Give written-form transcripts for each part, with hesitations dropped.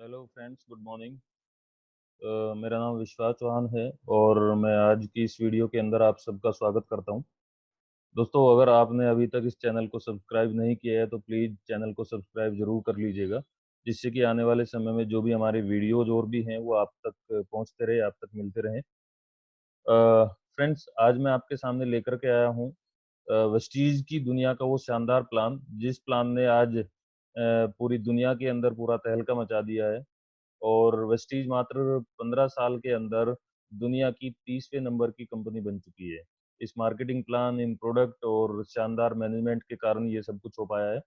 Hello friends, good morning. मेरा नाम विश्वास चौहान है और मैं आज की इस वीडियो के अंदर आप सबका स्वागत करता हूं। दोस्तों, अगर आपने अभी तक इस चैनल को सब्सक्राइब नहीं किया है तो प्लीज़ चैनल को सब्सक्राइब ज़रूर कर लीजिएगा, जिससे कि आने वाले समय में जो भी हमारे वीडियोज़ और भी हैं वो आप तक पहुंचते रहे, आप तक मिलते रहें। फ्रेंड्स, आज मैं आपके सामने लेकर के आया हूँ वेस्टीज की दुनिया का वो शानदार प्लान, जिस प्लान ने आज पूरी दुनिया के अंदर पूरा तहलका मचा दिया है। और वेस्टीज मात्र 15 साल के अंदर दुनिया की 30वें नंबर की कंपनी बन चुकी है। इस मार्केटिंग प्लान, इन प्रोडक्ट और शानदार मैनेजमेंट के कारण ये सब कुछ हो पाया है।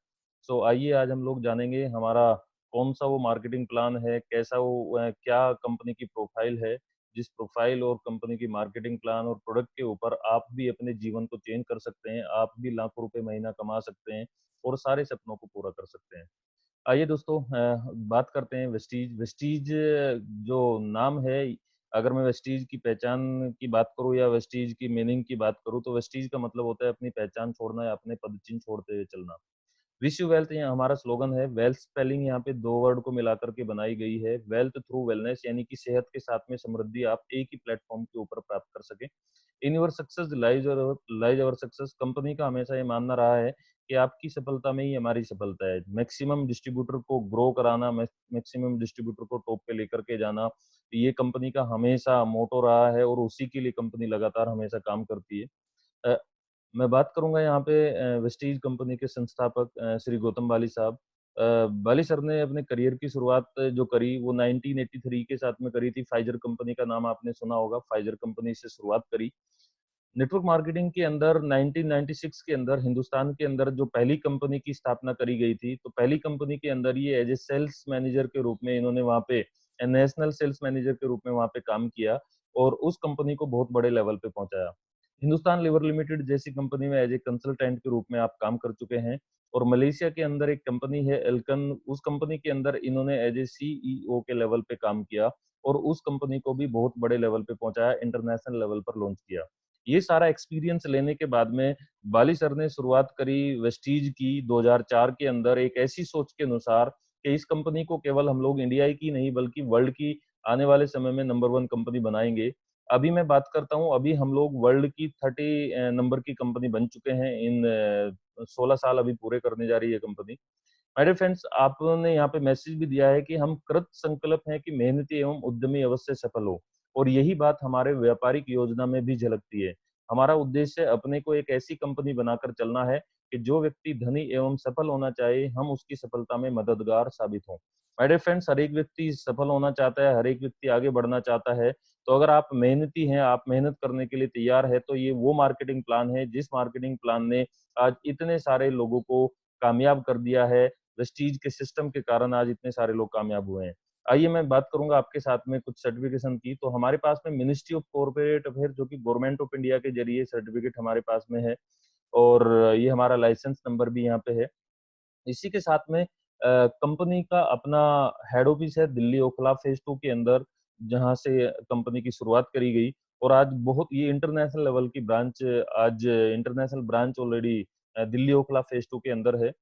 सो आइए आज हम लोग जानेंगे हमारा कौन-सा वो मार्केटिंग प्लान है, कैसा वो क्या कंपनी की प्रोफाइल है, जिस प्रोफाइल और कंपनी की मार्केटिंग प्लान और प्रोडक्ट के ऊपर आप भी अपने जीवन को चेंज कर सकते हैं, आप भी लाखों रुपए महीना कमा सकते हैं और सारे सपनों को पूरा कर सकते हैं। आइए दोस्तों, बात करते हैं वेस्टीज। वेस्टीज जो नाम है, अगर मैं वेस्टीज की पहचान की बात करूँ या वेस्टीज की मीनिंग की बात करूँ, तो वेस्टीज का मतलब होता है अपनी पहचान छोड़ना या अपने पदचिह्न छोड़ते हुए चलना। विश्व वेल्थ ये हमारा स्लोगन है। वेल्थ स्पेलिंग यहाँ पे 2 वर्ड को मिलाकर के बनाई गई है। वेल्थ थ्रू वेलनेस, यानी कि सेहत के साथ में समृद्धि आप एक ही प्लेटफ़ॉर्म के ऊपर प्राप्त कर सकें। In your success lies our success. Company का हमेशा ये मानना रहा है कि आपकी सफलता में ही हमारी सफलता है। मैक्सिमम डिस्ट्रीब्यूटर को ग्रो कराना, मैक्सिमम डिस्ट्रीब्यूटर को टॉप पे लेकर के जाना, ये कंपनी का हमेशा मोटो रहा है और उसी के लिए कंपनी लगातार हमेशा काम करती है। अ, मैं बात करूँगा यहाँ पे वेस्टीज कंपनी के संस्थापक श्री गौतम बाली साहब। बाली सर ने अपने करियर की शुरुआत जो करी वो 1983 के साथ में करी थी। फाइज़र कंपनी का नाम आपने सुना होगा, फाइज़र कंपनी से शुरुआत करी। नेटवर्क मार्केटिंग के अंदर 1996 के अंदर हिंदुस्तान के अंदर जो पहली कंपनी की स्थापना करी गई थी, तो पहली कंपनी के अंदर ये एज़ ए सेल्स मैनेजर के रूप में इन्होंने वहाँ पे नेशनल सेल्स मैनेजर के रूप में वहाँ पे काम किया और उस कंपनी को बहुत बड़े लेवल पे पहुँचाया। हिंदुस्तान लीवर लिमिटेड जैसी कंपनी में एज़ ए कंसल्टेंट के रूप में आप काम कर चुके हैं और मलेशिया के अंदर एक कंपनी है एल्कन, उस कंपनी के अंदर इन्होंने एज़ ए सीईओ के लेवल पे काम किया और उस कंपनी को भी बहुत बड़े लेवल पे पहुँचाया, इंटरनेशनल लेवल पर लॉन्च किया। ये सारा एक्सपीरियंस लेने के बाद में बाली सर ने शुरुआत करी वेस्टीज की 2004 के अंदर एक ऐसी सोच के अनुसार कि इस कंपनी को केवल हम लोग इंडिया की नहीं बल्कि वर्ल्ड की आने वाले समय में नंबर 1 कंपनी बनाएँगे। अभी मैं बात करता हूँ, अभी हम लोग वर्ल्ड की 30 नंबर की कंपनी बन चुके हैं। इन 16 साल अभी पूरे करने जा रही है कंपनी। मेरे फ्रेंड्स, आपने यहाँ पे मैसेज भी दिया है कि हम कृत संकल्प हैं कि मेहनती एवं उद्यमी अवश्य सफल हो और यही बात हमारे व्यापारिक योजना में भी झलकती है। हमारा उद्देश्य अपने को एक ऐसी कंपनी बनाकर चलना है कि जो व्यक्ति धनी एवं सफल होना चाहे, हम उसकी सफलता में मददगार साबित हों। मेरे फ्रेंड्स, हर एक व्यक्ति सफल होना चाहता है, हर एक व्यक्ति आगे बढ़ना चाहता है। तो अगर आप मेहनती हैं, आप मेहनत करने के लिए तैयार हैं, तो ये वो मार्केटिंग प्लान है, जिस मार्केटिंग प्लान ने आज इतने सारे लोगों को कामयाब कर दिया है। वेस्टीज के सिस्टम के कारण आज इतने सारे लोग कामयाब हुए हैं। आइए मैं बात करूँगा आपके साथ में कुछ सर्टिफ़िकेशन की, तो हमारे पास में मिनिस्ट्री ऑफ कॉर्पोरेट अफेयर जो कि गवर्नमेंट ऑफ इंडिया के ज़रिए सर्टिफ़िकेट हमारे पास में है और ये हमारा लाइसेंस नंबर भी यहाँ पे है। इसी के साथ में कंपनी का अपना हेड ऑफिस है दिल्ली ओखला फेज़ 2 के अंदर, जहाँ से कंपनी की शुरुआत करी गई और आज बहुत ये इंटरनेशनल लेवल की ब्रांच, आज international branch already Delhi Okhla phase 2 के अंदर है।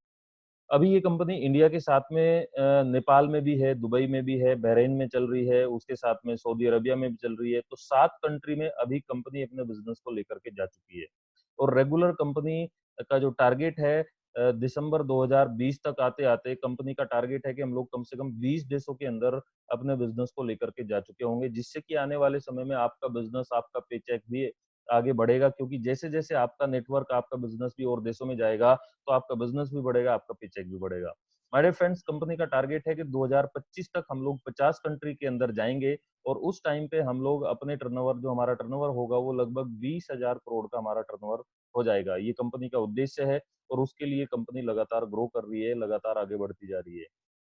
अभी ये कंपनी इंडिया के साथ में नेपाल में भी है, दुबई में भी है, बहरीन में चल रही है, उसके साथ में सऊदी अरबिया में भी चल रही है। तो 7 कंट्री में अभी कंपनी अपने बिज़नेस को लेकर के जा चुकी है। और रेगुलर कंपनी का जो टारगेट है दिसंबर 2020 तक आते-आते कंपनी का टारगेट है कि हम लोग कम से कम 20 देशों के अंदर अपने बिज़नेस को लेकर के जा चुके होंगे, जिससे कि आने वाले समय में आपका बिज़नेस, आपका पेचेक भी आगे बढ़ेगा, क्योंकि जैसे-जैसे आपका नेटवर्क, आपका बिज़नेस भी और देशों में जाएगा, तो आपका बिज़नेस भी बढ़ेगा, आपका पेचेक भी बढ़ेगा। मेरे फ्रेंड्स, कंपनी का टारगेट है कि 2025 तक हम लोग 50 कंट्री के अंदर जाएँगे और उस टाइम पे हम लोग अपने टर्नओवर, जो हमारा टर्नओवर होगा, वो लगभग 20,000 करोड़ का हमारा टर्नओवर हो जाएगा। ये कंपनी का उद्देश्य है और उसके लिए कंपनी लगातार ग्रो कर रही है, लगातार आगे बढ़ती जा रही है।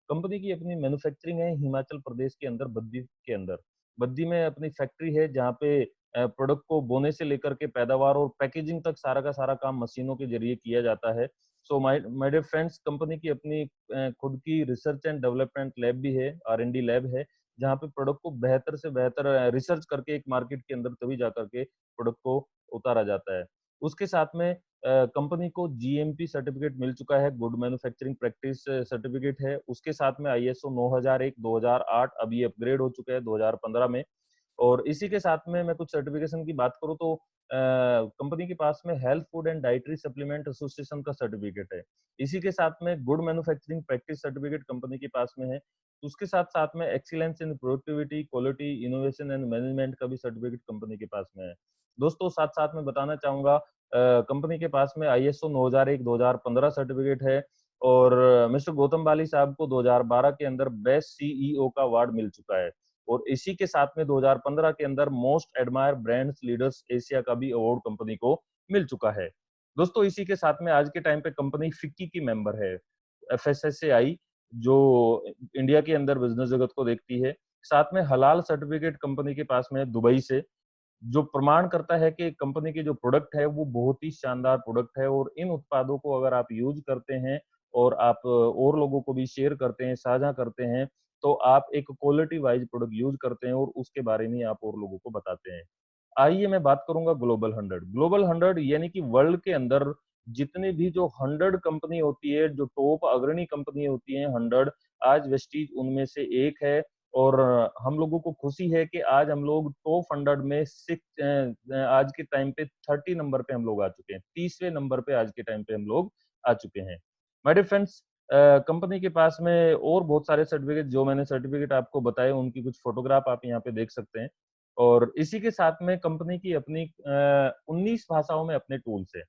कंपनी की अपनी मैन्युफैक्चरिंग है हिमाचल प्रदेश के अंदर, बद्दी के अंदर। बद्दी में अपनी फैक्ट्री है जहाँ पे प्रोडक्ट को बोने से लेकर के पैदावार और पैकेजिंग तक सारा का सारा काम मशीनों के ज़रिए किया जाता है। So my dear friends, company की अपनी खुद की रिसर्च एंड डेवलपमेंट लैब भी है, R&D लैब है, जहाँ पे प्रोडक्ट को बेहतर से बेहतर रिसर्च करके एक मार्केट के अंदर तभी जा कर के प्रोडक्ट को उतारा जाता है। उसके साथ में कंपनी को जीएमपी सर्टिफिकेट मिल चुका है, गुड मैन्युफैक्चरिंग प्रैक्टिस सर्टिफिकेट है। उसके साथ में आईएसओ 9001, 2008 अभी अपग्रेड हो चुका है 2015 में। और इसी के साथ में मैं कुछ सर्टिफिकेशन की बात करूँ तो कंपनी के पास में health food and dietary supplement association का सर्टिफिकेट है। इसी के साथ में good manufacturing practice certificate company के पास में है। उसके साथ-साथ में excellence in productivity, quality, innovation and management का भी सर्टिफिकेट कंपनी के पास में है। दोस्तों साथ-साथ में बताना चाहूँगा कंपनी के पास में आईएसओ 9001, 2015 सर्टिफिकेट है और मिस्टर गौतम बाली साहब को 2012 के अंदर बेस्ट सीईओ का अवार्ड मिल चुका है। और इसी के साथ में 2015 के अंदर most admire brands leaders Asia का भी अवार्ड कंपनी को मिल चुका है। दोस्तों इसी के साथ में आज के टाइम पे कंपनी फिक्की की मेंबर है, एफएसएसएआई, जो इंडिया के अंदर बिजनेस जगत को देखती है। साथ में हलाल सर्टिफिकेट कंपनी के पास में है दुबई से, जो प्रमाण करता है कि कंपनी के जो प्रोडक्ट है वो बहुत ही शानदार प्रोडक्ट है और इन उत्पादों को अगर आप यूज करते हैं और आप और लोगों को भी शेयर करते हैं, साझा करते हैं, तो आप एक क्वालिटी वाइज प्रोडक्ट यूज करते हैं और उसके बारे में आप और लोगों को बताते हैं। आइए मैं बात करूंगा ग्लोबल 100। ग्लोबल 100 यानी कि वर्ल्ड के अंदर जितने भी जो 100 कंपनी होती है, जो टॉप अग्रणी कंपनी होती है 100, आज वेस्टीज उनमें से एक है। और हम लोगों को खुशी है कि आज हम लोग टॉप 100 में आज के टाइम पे 30 नंबर पे हम लोग आ चुके हैं, 30वें नंबर पे आज के टाइम पे हम लोग आ चुके हैं। माय डियर फ्रेंड्स, कंपनी के पास में और बहुत सारे सर्टिफिकेट, जो मैंने सर्टिफिकेट आपको बताए उनकी कुछ फोटोग्राफ आप यहाँ पे देख सकते हैं। और इसी के साथ में कंपनी की अपनी 19 भाषाओं में अपने टूल्स है।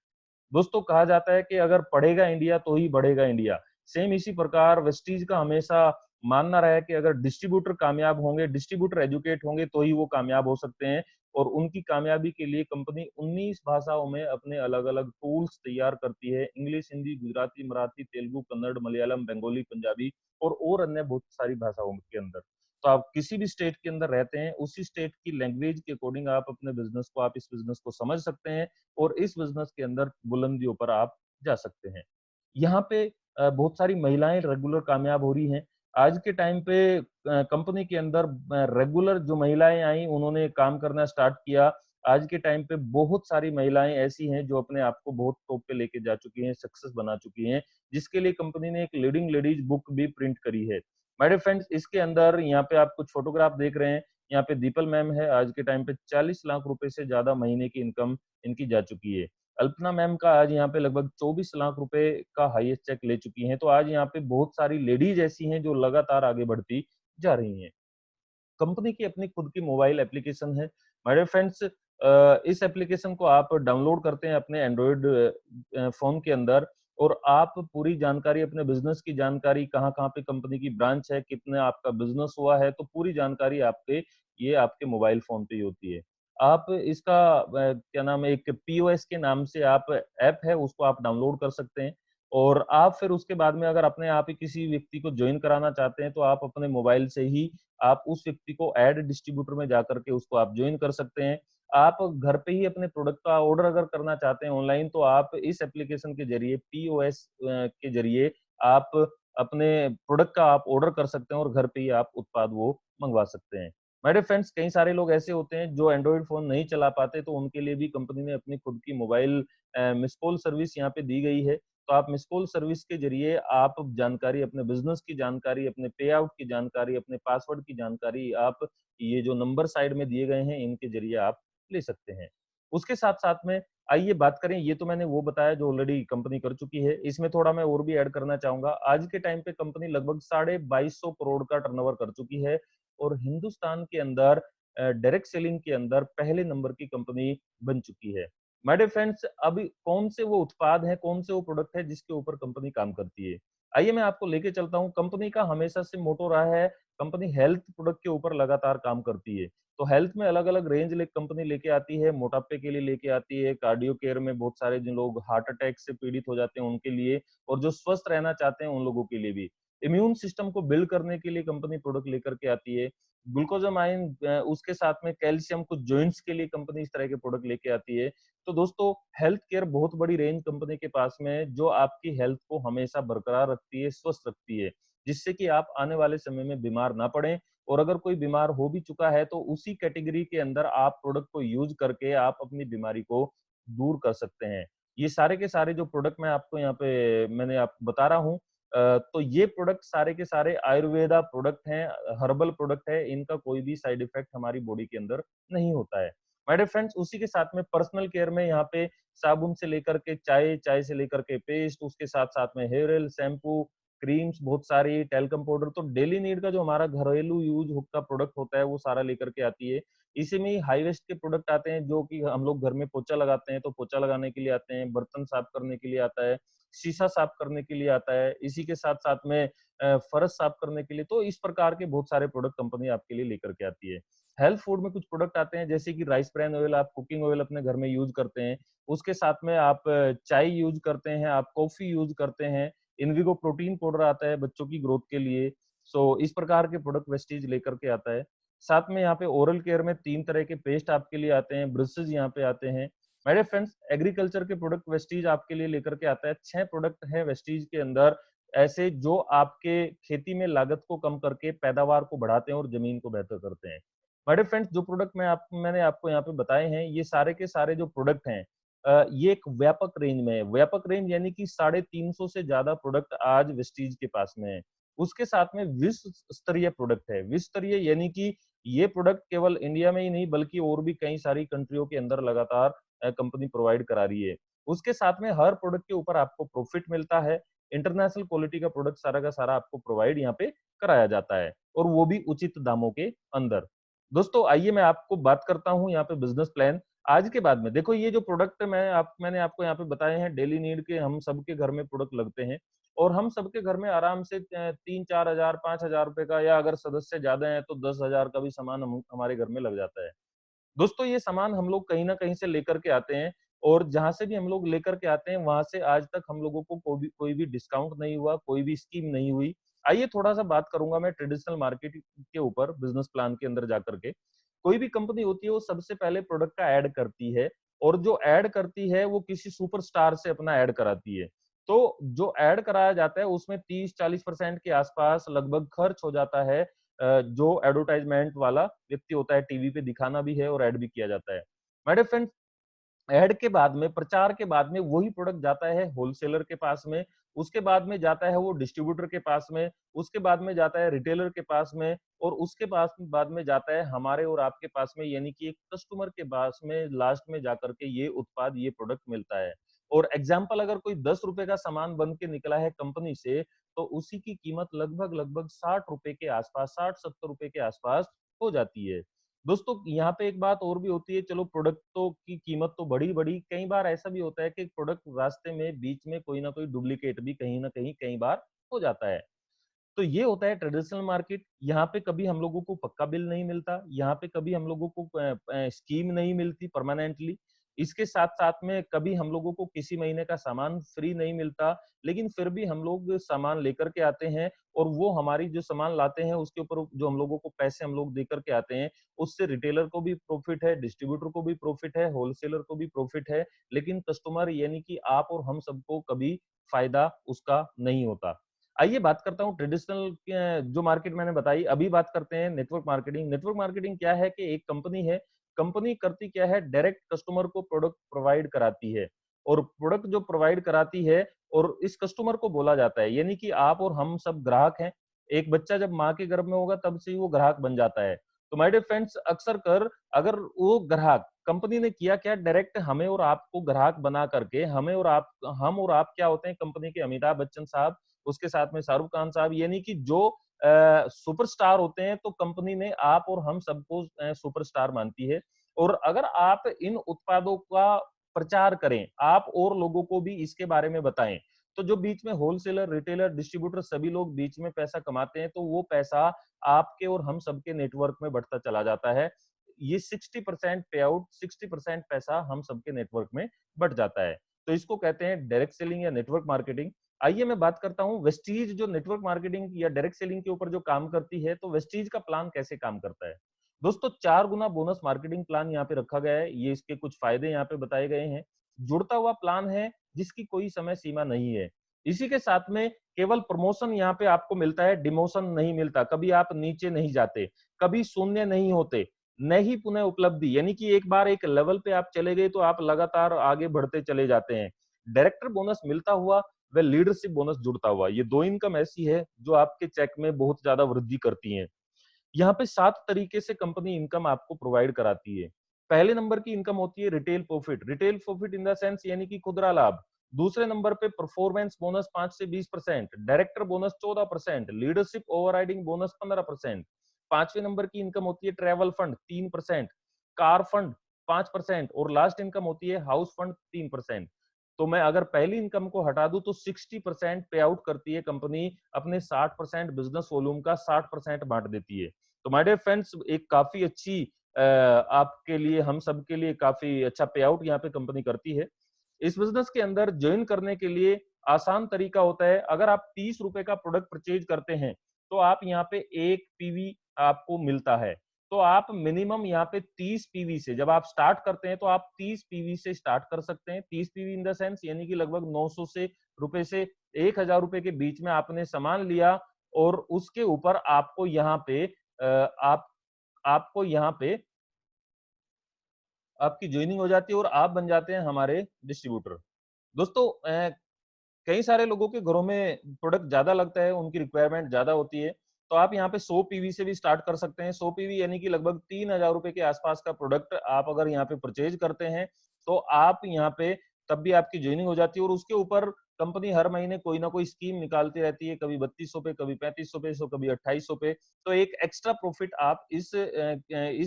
दोस्तों कहा जाता है कि अगर पढ़ेगा इंडिया तो ही बढ़ेगा इंडिया। सेम इसी प्रकार वेस्टीज का हमेशा मानना रहा है कि अगर डिस्ट्रीब्यूटर कामयाब होंगे, डिस्ट्रीब्यूटर एजुकेट होंगे तो ही वो कामयाब हो सकते हैं। और उनकी कामयाबी के लिए कंपनी 19 भाषाओं में अपने अलग-अलग टूल्स तैयार करती है। इंग्लिश, हिंदी, गुजराती, मराठी, तेलुगु, कन्नड़, मलयालम, बंगाली, पंजाबी और अन्य बहुत सारी भाषाओं के अंदर। तो आप किसी भी स्टेट के अंदर रहते हैं, उसी स्टेट की लैंग्वेज के अकॉर्डिंग आप अपने बिज़नेस को, आप इस बिज़नेस को समझ सकते हैं और इस बिज़नेस के अंदर बुलंदियों पर आप जा सकते हैं। यहाँ पे बहुत सारी महिलाएँ रेगुलर कामयाब हो रही हैं। आज के टाइम पे कंपनी के अंदर रेगुलर जो महिलाएँ आई, उन्होंने काम करना स्टार्ट किया। आज के टाइम पे बहुत सारी महिलाएँ ऐसी हैं जो अपने आप को बहुत टॉप पे लेके जा चुकी हैं, सक्सेस बना चुकी हैं, जिसके लिए कंपनी ने एक लीडिंग लेडीज बुक भी प्रिंट करी है। माय डियर फ्रेंड्स, इसके अंदर यहाँ पे आप कुछ फोटोग्राफ देख रहे हैं। यहाँ पे दीपल मैम है, आज के टाइम पे 40 लाख रुपए से ज़्यादा महीने की इनकम इनकी जा चुकी है। अल्पना मैम का आज यहाँ पे लगभग 24 लाख रुपए का हाईएस्ट चेक ले चुकी हैं। तो आज यहाँ पे बहुत सारी लेडीज ऐसी हैं जो लगातार आगे बढ़ती जा रही हैं। कंपनी की अपनी खुद की मोबाइल एप्लीकेशन है। माय डियर फ्रेंड्स, इस एप्लीकेशन को आप डाउनलोड करते हैं अपने एंड्रॉइड फ़ोन के अंदर और आप पूरी जानकारी, अपने बिज़नेस की जानकारी, कहाँ-कहाँ पे कंपनी की ब्रांच है, कितना आपका बिज़नेस हुआ है, तो पूरी जानकारी आपके मोबाइल फ़ोन पे ही होती है। आप इसका क्या नाम है, एक पीओएस के नाम से आप ऐप है, उसको आप डाउनलोड कर सकते हैं और आप फिर उसके बाद में अगर अपने आप ही किसी व्यक्ति को जॉइन कराना चाहते हैं, तो आप अपने मोबाइल से ही आप उस व्यक्ति को ऐड डिस्ट्रीब्यूटर में जाकर के उसको आप जॉइन कर सकते हैं। आप घर पे ही अपने प्रोडक्ट का ऑर्डर अगर करना चाहते हैं ऑनलाइन, तो आप इस एप्लीकेशन के ज़रिए पीओएस के ज़रिए आप अपने प्रोडक्ट का आप ऑर्डर कर सकते हैं और घर पे ही आप उत्पाद वो मँगवा सकते हैं। मेरे फ्रेंड्स, कई सारे लोग ऐसे होते हैं जो एंड्रॉइड फ़ोन नहीं चला पाते, तो उनके लिए भी कंपनी ने अपनी खुद की मोबाइल मिस्ड कॉल सर्विस यहाँ पे दी गई है। तो आप मिस्ड कॉल सर्विस के ज़रिए आप जानकारी, अपने बिज़नेस की जानकारी, अपने पे आउट की जानकारी, अपने पासवर्ड की जानकारी आप ये जो नंबर साइड में दिए गए हैं, इनके ज़रिए आप ले सकते हैं। उसके साथ-साथ में आइए बात करें, ये तो मैंने वो बताया जो ऑलरेडी कंपनी कर चुकी है, इसमें थोड़ा मैं और भी ऐड करना चाहूँगा। आज के टाइम पे कंपनी लगभग साढ़े 2200 करोड़ का टर्नओवर कर चुकी है और हिंदुस्तान के अंदर डायरेक्ट सेलिंग के अंदर पहले नंबर की कंपनी बन चुकी है। माय डियर फ्रेंड्स, अभी कौन से वो उत्पाद हैं, कौन से वो प्रोडक्ट है जिसके ऊपर कंपनी काम करती है? आइए मैं आपको लेके चलता हूँ। कंपनी का हमेशा से मोटो रहा है, कंपनी हेल्थ प्रोडक्ट के ऊपर लगातार काम करती है। तो हेल्थ में अलग-अलग रेंज ले कंपनी लेके आती है, मोटापे के लिए लेके आती है, कार्डियो केयर में बहुत सारे जिन लोग हार्ट अटैक से पीड़ित हो जाते हैं उनके लिए, और जो स्वस्थ रहना चाहते हैं उन लोगों के लिए भी। इम्यून सिस्टम को बिल्ड करने के लिए कंपनी प्रोडक्ट लेकर के आती है। ग्लूकोज़ामाइन, उसके साथ में कैल्शियम, कुछ जॉइंट्स के लिए कंपनी इस तरह के प्रोडक्ट लेके आती है। तो दोस्तों, हेल्थ केयर बहुत बड़ी रेंज कंपनी के पास में है, जो आपकी हेल्थ को हमेशा बरकरार रखती है, स्वस्थ रखती है, जिससे कि आप आने वाले समय में बीमार ना पड़ें। और अगर कोई बीमार हो भी चुका है, तो उसी कैटेगरी के अंदर आप प्रोडक्ट को यूज़ करके आप अपनी बीमारी को दूर कर सकते हैं। ये सारे के सारे जो प्रोडक्ट मैं आपको यहाँ पे मैंने आपको बता रहा हूँ, तो ये प्रोडक्ट सारे के सारे आयुर्वेदा प्रोडक्ट हैं, हर्बल प्रोडक्ट है, इनका कोई भी साइड इफेक्ट हमारी बॉडी के अंदर नहीं होता है। माय डियर फ्रेंड्स, उसी के साथ में पर्सनल केयर में यहाँ पे साबुन से लेकर के चाय, चाय से लेकर के पेस्ट, उसके साथ-साथ में हेयर ऑयल, शैम्पू, क्रीम्स बहुत सारी, टैल्कम पाउडर, तो डेली नीड का जो हमारा घरेलू यूज का प्रोडक्ट होता है, वो सारा लेकर के आती है। इसी में ही हाई वेस्ट के प्रोडक्ट आते हैं, जो कि हम लोग घर में पोछा लगाते हैं, तो पोछा लगाने के लिए आते हैं, बर्तन साफ करने के लिए आता है, शीशा साफ करने के लिए आता है, इसी के साथ-साथ में फर्श साफ करने के लिए, तो इस प्रकार के बहुत सारे प्रोडक्ट कंपनी आपके लिए लेकर के आती है। हेल्थ फूड में कुछ प्रोडक्ट आते हैं, जैसे कि राइस ब्रान ऑयल, आप कुकिंग ऑयल अपने घर में यूज करते हैं, उसके साथ में आप चाय यूज करते हैं, आप कॉफी यूज करते हैं, इनविगो प्रोटीन पाउडर आता है बच्चों की ग्रोथ के लिए। सो इस प्रकार के प्रोडक्ट वेस्टीज लेकर के आता है। साथ में यहाँ पे ओरल केयर में 3 तरह के पेस्ट आपके लिए आते हैं, ब्रशेज़ यहाँ पे आते हैं। माय डियर फ्रेंड्स, एग्रीकल्चर के प्रोडक्ट वेस्टीज आपके लिए लेकर के आता है। 6 प्रोडक्ट हैं वेस्टीज के अंदर ऐसे, जो आपके खेती में लागत को कम करके पैदावार को बढ़ाते हैं और जमीन को बेहतर करते हैं। माय डियर फ्रेंड्स, जो प्रोडक्ट मैंने आपको यहाँ पे बताए हैं, ये सारे के सारे जो प्रोडक्ट हैं, ये एक व्यापक रेंज में है। व्यापक रेंज यानी कि 350 से ज़्यादा प्रोडक्ट आज वेस्टीज के पास में है। उसके साथ में विश्व स्तरीय प्रोडक्ट है। विश्व स्तरीय यानी कि ये प्रोडक्ट केवल इंडिया में ही नहीं, बल्कि और भी कई सारी कंट्रियों के अंदर लगातार कंपनी प्रोवाइड करा रही है। उसके साथ में हर प्रोडक्ट के ऊपर आपको प्रॉफिट मिलता है। इंटरनेशनल क्वालिटी का प्रोडक्ट सारा का सारा आपको प्रोवाइड यहाँ पे कराया जाता है, और वो भी उचित दामों के अंदर। दोस्तों, आइए मैं आपको बात करता हूँ यहाँ पे बिजनेस प्लान। आज के बाद में देखो, ये जो प्रोडक्ट मैंने आपको यहाँ पे बताए हैं, डेली नीड के हम सबके घर में प्रोडक्ट लगते हैं, और हम सबके घर में आराम से 3-4 हजार, 5 हजार रुपए का, या अगर सदस्य ज्यादा है तो 10 हजार का भी सामान हमारे घर में लग जाता है। दोस्तों, ये सामान हम लोग कहीं ना कहीं से लेकर के आते हैं, और जहां से भी हम लोग लेकर के आते हैं, वहां से आज तक हम लोगों को कोई भी डिस्काउंट नहीं हुआ, कोई भी स्कीम नहीं हुई। आइए थोड़ा सा बात करूंगा मैं ट्रेडिशनल मार्केट के ऊपर, बिजनेस प्लान के अंदर जाकर के। कोई भी कंपनी होती है, वो सबसे पहले प्रोडक्ट का ऐड करती है, और जो ऐड करती है वो किसी सुपरस्टार से अपना ऐड कराती है। तो जो ऐड कराया जाता है, उसमें 30-40% के आसपास लगभग खर्च हो जाता है। जो एडवर्टाइजमेंट वाला व्यक्ति होता है, टीवी पे दिखाना भी है और ऐड भी किया जाता है। माय डियर फ्रेंड्स, ऐड के बाद में, प्रचार के बाद में, वही प्रोडक्ट जाता है होलसेलर के पास में, उसके बाद में जाता है वो डिस्ट्रीब्यूटर के पास में, उसके बाद में जाता है रिटेलर के पास में, और उसके पास बाद में जाता है हमारे और आपके पास में, यानी कि एक कस्टमर के पास में लास्ट में जाकर के ये उत्पाद, ये प्रोडक्ट मिलता है। और एग्जाम्पल, अगर कोई 10 रुपए का सामान बन के निकला है कंपनी से, तो उसी की कीमत लगभग लगभग 60 रुपए के आसपास, 60-70 रुपए के आसपास हो जाती है। दोस्तों, यहाँ पे एक बात और भी होती है, चलो प्रोडक्टों की कीमत तो बढ़ी बढ़ी, कई बार ऐसा भी होता है कि प्रोडक्ट रास्ते में बीच में कोई ना कोई डुप्लीकेट भी कहीं ना कहीं कई बार हो जाता है। तो ये होता है ट्रेडिशनल मार्केट। यहाँ पे कभी हम लोगों को पक्का बिल नहीं मिलता, यहाँ पे कभी हम लोगों को स्कीम नहीं मिलती परमानेंटली। इसके साथ साथ में कभी हम लोगों को किसी महीने का सामान फ्री नहीं मिलता, लेकिन फिर भी हम लोग सामान लेकर के आते हैं, और वो हमारी जो सामान लाते हैं उसके ऊपर जो हम लोगों को पैसे हम लोग देकर के आते हैं, उससे रिटेलर को भी प्रॉफिट है, डिस्ट्रीब्यूटर को भी प्रॉफिट है, होलसेलर को भी प्रॉफिट है, लेकिन कस्टमर यानी कि आप और हम सबको कभी फायदा उसका नहीं होता। आइए बात करता हूँ ट्रेडिशनल जो मार्केट मैंने बताई, अभी बात करते हैं नेटवर्क मार्केटिंग। नेटवर्क मार्केटिंग क्या है कि एक कंपनी है, कंपनी करती क्या है, डायरेक्ट कस्टमर को प्रोडक्ट प्रोवाइड कराती है, और प्रोडक्ट जो प्रोवाइड कराती है, और इस कस्टमर को बोला जाता है, यानी कि आप और हम सब ग्राहक हैं। एक बच्चा जब माँ के गर्भ में होगा, तब से ही वो ग्राहक बन जाता है। तो माय डियर फ्रेंड्स, अक्सर कर अगर वो ग्राहक, कंपनी ने किया क्या, डायरेक्ट हमें और आपको ग्राहक बना करके, हम और आप क्या होते हैं, कंपनी के अमिताभ बच्चन साहब, उसके साथ में शाहरुख खान साहब, यानी कि जो सुपरस्टार होते हैं, तो कंपनी ने आप और हम सबको सुपरस्टार मानती है। और अगर आप इन उत्पादों का प्रचार करें, आप और लोगों को भी इसके बारे में बताएं, तो जो बीच में होलसेलर, रिटेलर, डिस्ट्रीब्यूटर सभी लोग बीच में पैसा कमाते हैं, तो वो पैसा आपके और हम सबके नेटवर्क में बढ़ता चला जाता है। ये 60% पे आउट, 60% पैसा हम सबके नेटवर्क में बढ़ जाता है। तो इसको कहते हैं डायरेक्ट सेलिंग या नेटवर्क मार्केटिंग। आइए मैं बात करता हूँ वेस्टीज जो नेटवर्क मार्केटिंग या डायरेक्ट सेलिंग के ऊपर जो काम करती है, तो वेस्टीज का प्लान कैसे काम करता है। दोस्तों, 4 गुना बोनस मार्केटिंग प्लान यहाँ पे रखा गया है, ये इसके कुछ फायदे यहाँ पे बताए गए हैं। जुड़ता हुआ प्लान है, जिसकी कोई समय सीमा नहीं है। इसी के साथ में केवल प्रमोशन यहाँ पे आपको मिलता है, डिमोशन नहीं मिलता, कभी आप नीचे नहीं जाते, कभी शून्य नहीं होते, नहीं पुनः उपलब्धि, यानी कि एक बार एक लेवल पे आप चले गए तो आप लगातार आगे बढ़ते चले जाते हैं। डायरेक्टर बोनस मिलता हुआ व लीडरशिप बोनस जुड़ता हुआ। ये 2 इनकम ऐसी है जो आपके चेक में बहुत ज्यादा वृद्धि करती हैं। यहाँ पे 7 तरीके से कंपनी इनकम आपको प्रोवाइड कराती है। पहले नंबर की इनकम होती है retail profit. Retail profit in the sense यानी कि खुदरा लाभ। दूसरे नंबर पे परफॉर्मेंस बोनस 5 से 20%, director bonus 14%, leadership overriding bonus 15%। पांचवें नंबर की इनकम होती है ट्रैवल फंड 3%, कार फंड 5% और लास्ट इनकम होती है हाउस फंड 3%। तो मैं अगर पहली इनकम को हटा दूं तो 60% पे आउट करती है कंपनी, अपने 60% बिजनेस वॉल्यूम का 60% बांट देती है। तो माय डियर फ्रेंड्स, एक काफी अच्छी आपके लिए, हम सब के लिए काफी अच्छा पे आउट यहाँ पे कंपनी करती है। इस बिजनेस के अंदर ज्वाइन करने के लिए आसान तरीका होता है। अगर आप 30 रुपए का प्रोडक्ट परचेज करते हैं तो आप यहाँ पे 1 पीवी आपको मिलता है। तो आप मिनिमम यहाँ पे 30 पीवी से जब आप स्टार्ट करते हैं तो आप 30 पीवी से स्टार्ट कर सकते हैं। 30 पीवी इन द सेंस यानी कि लगभग 900 से रुपए से 1000 रुपए के बीच में आपने सामान लिया और उसके ऊपर आपको यहाँ पे आपको यहाँ पे आपकी ज्वाइनिंग हो जाती है और आप बन जाते हैं हमारे डिस्ट्रीब्यूटर। दोस्तों, कई सारे लोगों के घरों में प्रोडक्ट ज्यादा लगता है, उनकी रिक्वायरमेंट ज्यादा होती है, तो आप यहाँ पे 100 पीवी से भी स्टार्ट कर सकते हैं। 100 पीवी यानी कि लगभग 3000 रुपए के आसपास का प्रोडक्ट आप अगर यहाँ पे परचेज करते हैं तो आप यहाँ पे तब भी आपकी ज्वाइनिंग हो जाती है। और उसके ऊपर कंपनी हर महीने कोई ना कोई स्कीम निकालती रहती है, कभी 3200 पे, कभी 3500 पे, तो कभी 2800 पे। तो एक एक्स्ट्रा प्रॉफिट आप इस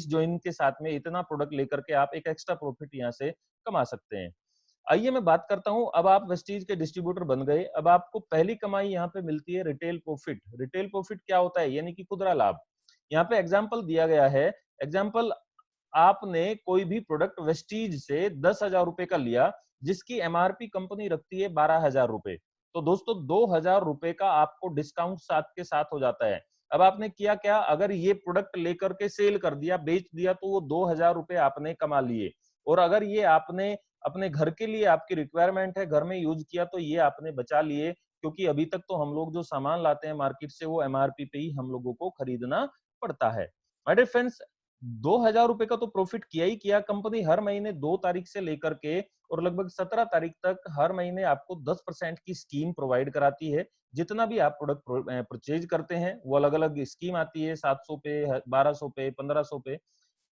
ज्वाइन के साथ में इतना प्रोडक्ट लेकर के आप एक एक्स्ट्रा प्रॉफिट यहाँ से कमा सकते हैं। आइए मैं बात करता हूं, अब आप वेस्टीज के डिस्ट्रीब्यूटर बन गए, अब आपको पहली कमाई यहाँ पे मिलती है रिटेल प्रॉफिट। रिटेल प्रॉफिट क्या होता है? यानी कि खुदरा लाभ। यहाँ पे एग्जांपल दिया गया है। एग्जांपल, आपने कोई भी प्रोडक्ट वेस्टीज से 10,000 रुपए का लिया जिसकी एमआरपी कंपनी रखती है 12,000 रुपए। तो दोस्तों 2,000 रुपए का आपको डिस्काउंट साथ के साथ हो जाता है। अब आपने किया क्या? अगर ये प्रोडक्ट लेकर के सेल कर दिया, बेच दिया, तो वो 2,000 रुपए आपने कमा लिए। और अगर ये आपने अपने घर के लिए, आपकी रिक्वायरमेंट है, घर में यूज किया, तो ये आपने बचा लिए, क्योंकि अभी तक तो हम लोग जो सामान लाते हैं मार्केट से वो एमआरपी पे ही हम लोगों को खरीदना पड़ता है। माय डियर फ्रेंड्स, 2,000 रुपए का तो प्रॉफिट किया ही किया। कंपनी हर महीने 2 तारीख से लेकर के और लगभग 17 तारीख तक हर महीने आपको 10% की स्कीम प्रोवाइड कराती है। जितना भी आप प्रोडक्ट परचेज करते हैं वो अलग अलग स्कीम आती है, 700 पे, 1200 पे, 1500 पे।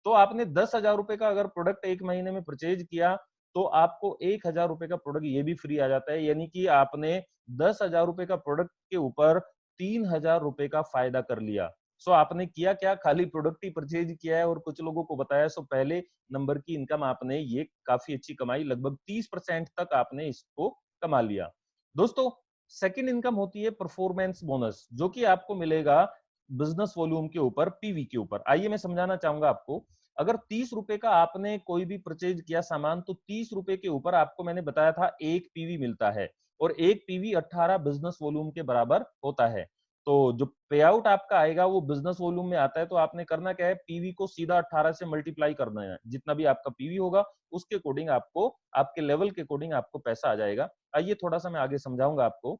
तो आपने 10,000 रुपए का अगर प्रोडक्ट एक महीने में परचेज किया तो आपको 1,000 रुपए का प्रोडक्ट ये भी फ्री आ जाता है। यानी कि आपने 10,000 रुपए का प्रोडक्ट के ऊपर 3,000 रुपए का फायदा कर लिया। सो आपने किया क्या? खाली प्रोडक्ट ही परचेज किया है और कुछ लोगों को बताया। सो पहले नंबर की इनकम आपने ये काफी अच्छी कमाई, लगभग 30% तक आपने इसको कमा लिया। दोस्तों, सेकंड इनकम होती है परफॉर्मेंस बोनस, जो कि आपको मिलेगा बिजनेस वॉल्यूम के ऊपर, पीवी के ऊपर। आइए मैं समझाना चाहूंगा आपको। अगर 30 रुपए का आपने कोई भी परचेज किया सामान, तो 30 रुपए के ऊपर आपको मैंने बताया था 1 पीवी मिलता है। और 1 पीवी 18 बिजनेस वॉल्यूम के बराबर होता है। तो जो पे आउट आपका आएगा वो बिजनेस वॉल्यूम में आता है। तो आपने करना क्या है? पीवी को सीधा 18 से मल्टीप्लाई करना है। जितना भी आपका पीवी होगा उसके अकॉर्डिंग आपको, आपके लेवल के अकॉर्डिंग आपको पैसा आ जाएगा। आइए थोड़ा सा मैं आगे समझाऊंगा आपको।